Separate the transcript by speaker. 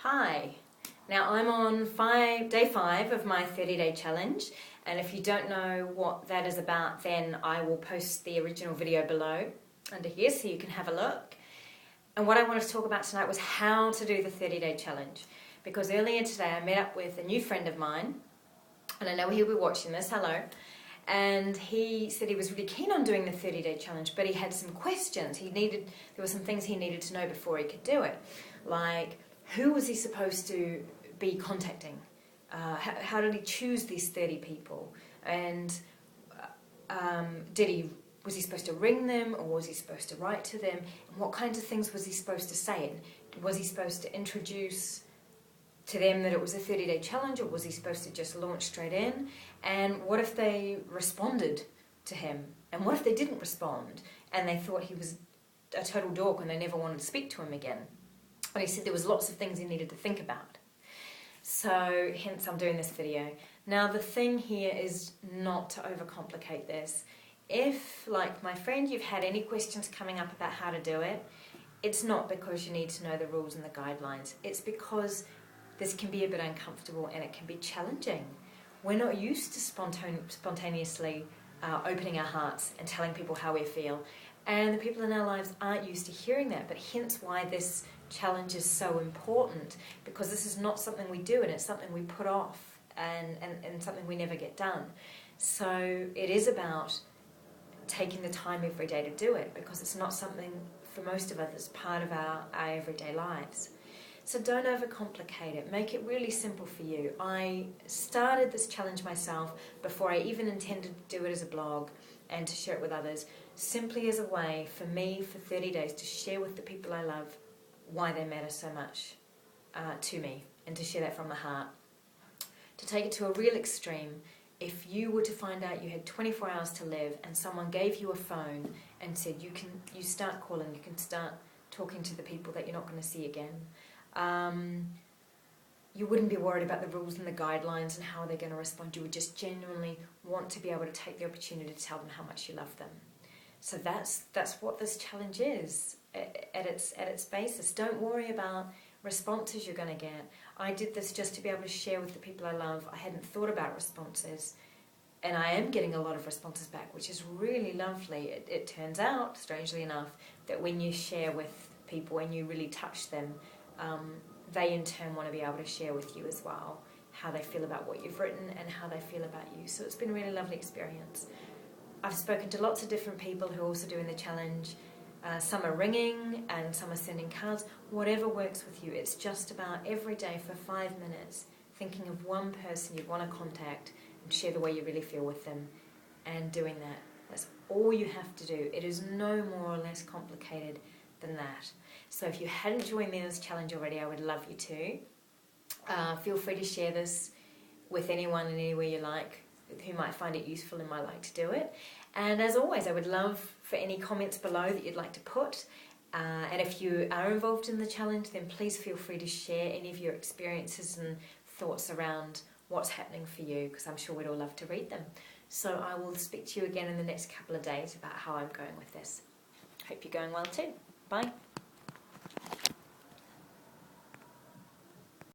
Speaker 1: Hi, now I'm on day 5 of my 30-day challenge, and if you don't know what that is about, then I will post the original video below under here so you can have a look. And what I wanted to talk about tonight was how to do the 30-day challenge, because earlier today I met up with a new friend of mine, and I know he'll be watching this, hello, and he said he was really keen on doing the 30-day challenge, but he had some questions. There were some things he needed to know before he could do it, like who was he supposed to be contacting? How did he choose these 30 people? And was he supposed to ring them, or was he supposed to write to them? And what kinds of things was he supposed to say? And was he supposed to introduce to them that it was a 30-day challenge, or was he supposed to just launch straight in? And what if they responded to him? And what if they didn't respond and they thought he was a total dork and they never wanted to speak to him again? And he said there was lots of things he needed to think about. So hence I'm doing this video. Now the thing here is not to overcomplicate this. If, like my friend, you've had any questions coming up about how to do it, it's not because you need to know the rules and the guidelines. It's because this can be a bit uncomfortable and it can be challenging. We're not used to spontaneously opening our hearts and telling people how we feel. And the people in our lives aren't used to hearing that, but hence why this challenge is so important, because this is not something we do and it's something we put off and something we never get done. So it is about taking the time every day to do it, because it's not something for most of us that's part of our everyday lives. So don't overcomplicate it. Make it really simple for you. I started this challenge myself before I even intended to do it as a blog and to share it with others, simply as a way for me for 30 days to share with the people I love why they matter so much to me, and to share that from the heart. To take it to a real extreme, if you were to find out you had 24 hours to live and someone gave you a phone and said you start calling, you can start talking to the people that you're not going to see again, you wouldn't be worried about the rules and the guidelines and how they're going to respond. You would just genuinely want to be able to take the opportunity to tell them how much you love them. So that's what this challenge is at its basis. Don't worry about responses you're going to get. I did this just to be able to share with the people I love. I hadn't thought about responses, and I am getting a lot of responses back, which is really lovely. It turns out, strangely enough, that when you share with people and you really touch them, they in turn want to be able to share with you as well how they feel about what you've written and how they feel about you. So it's been a really lovely experience. I've spoken to lots of different people who are also doing the challenge. Some are ringing and some are sending cards. Whatever works with you. It's just about every day for 5 minutes thinking of one person you'd want to contact and share the way you really feel with them, and doing that. That's all you have to do. It is no more or less complicated than that. So if you hadn't joined this challenge already, I would love you to. Feel free to share this with anyone and anywhere you like who might find it useful and might like to do it. And as always, I would love for any comments below that you'd like to put. And if you are involved in the challenge, then please feel free to share any of your experiences and thoughts around what's happening for you, because I'm sure we'd all love to read them. So I will speak to you again in the next couple of days about how I'm going with this. Hope you're going well too. Bye.